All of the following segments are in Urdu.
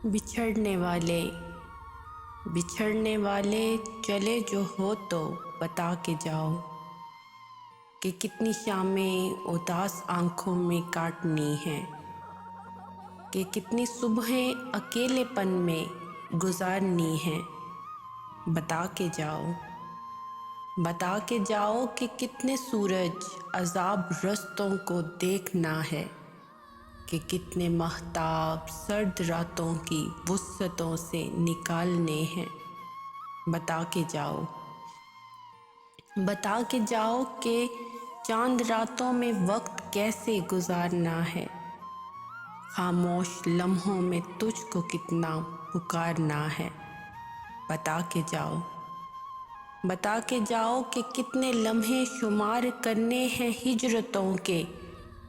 بچھڑنے والے بچھڑنے والے چلے جو ہو تو بتا کے جاؤ کہ کتنی شامیں اداس آنکھوں میں کاٹنی ہیں، کہ کتنی صبحیں اکیلے پن میں گزارنی ہیں۔ بتا کے جاؤ بتا کے جاؤ کہ کتنے سورج عذاب رستوں کو دیکھنا ہے، کہ کتنے ماہتاب سرد راتوں کی وسعتوں سے نکالنے ہیں۔ بتا کے جاؤ بتا کے جاؤ کہ چاند راتوں میں وقت کیسے گزارنا ہے، خاموش لمحوں میں تجھ کو کتنا پکارنا ہے۔ بتا کے جاؤ بتا کے جاؤ کہ کتنے لمحے شمار کرنے ہیں ہجرتوں کے،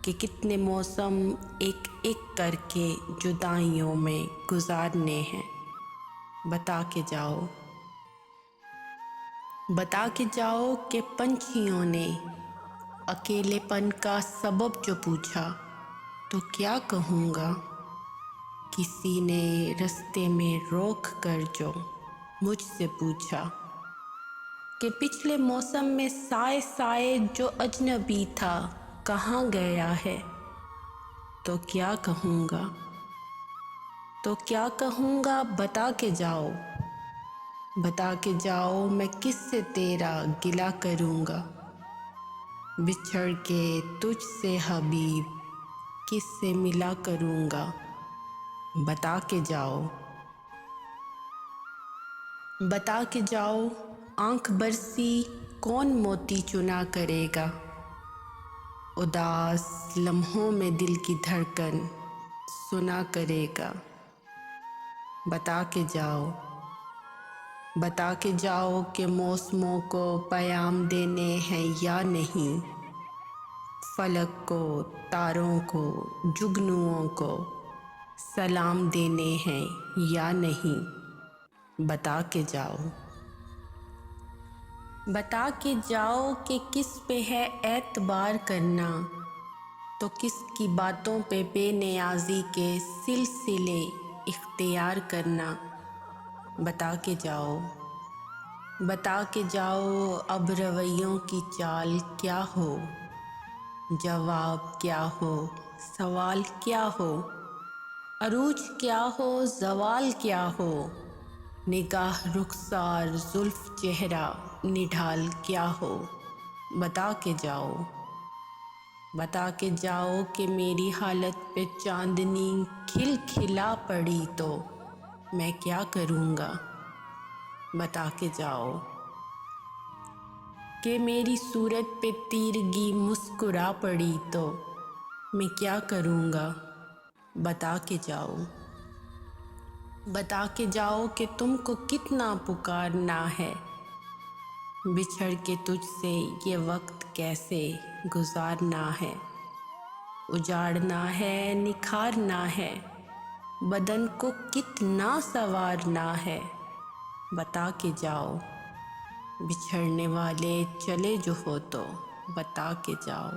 کہ کتنے موسم ایک ایک کر کے جدائیوں میں گزارنے ہیں۔ بتا کے جاؤ بتا کے جاؤ کہ پنچھیوں نے اکیلے پن کا سبب جو پوچھا تو کیا کہوں گا، کسی نے رستے میں روک کر جو مجھ سے پوچھا کہ پچھلے موسم میں سائے سائے جو اجنبی تھا کہاں گیا ہے، تو کیا کہوں گا بتا کے جاؤ بتا کے جاؤ میں کس سے تیرا گلہ کروں گا، بچھڑ کے تجھ سے حبیب کس سے ملا کروں گا۔ بتا کے جاؤ بتا کے جاؤ آنکھ برسی کون موتی چنا کرے گا، اداس لمحوں میں دل کی دھڑکن سنا کرے گا۔ بتا کے جاؤ کہ موسموں کو پیام دینے ہیں یا نہیں، فلک کو تاروں کو جگنوؤں کو سلام دینے ہیں یا نہیں۔ بتا کے جاؤ کہ کس پہ ہے اعتبار کرنا، تو کس کی باتوں پہ بے نیازی کے سلسلے اختیار کرنا۔ بتا کے جاؤ اب رویوں کی چال کیا ہو، جواب کیا ہو سوال کیا ہو، عروج کیا ہو زوال کیا ہو، نگاہ رخسار زلف چہرہ نڈھال کیا ہو۔ بتا کے جاؤ کہ میری حالت پہ چاندنی کھل کھلا پڑی تو میں کیا کروں گا۔ بتا کے جاؤ کہ میری صورت پہ تیرگی مسکرا پڑی تو میں کیا کروں گا۔ بتا کے جاؤ کہ تم کو کتنا پکارنا ہے، بچھڑ کے تجھ سے یہ وقت کیسے گزارنا ہے، اجاڑنا ہے نکھارنا ہے بدن کو کتنا سنوارنا ہے۔ بتا کے جاؤ بچھڑنے والے چلے جو ہو تو بتا کے جاؤ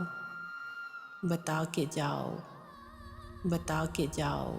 بتا کے جاؤ بتا کے جاؤ۔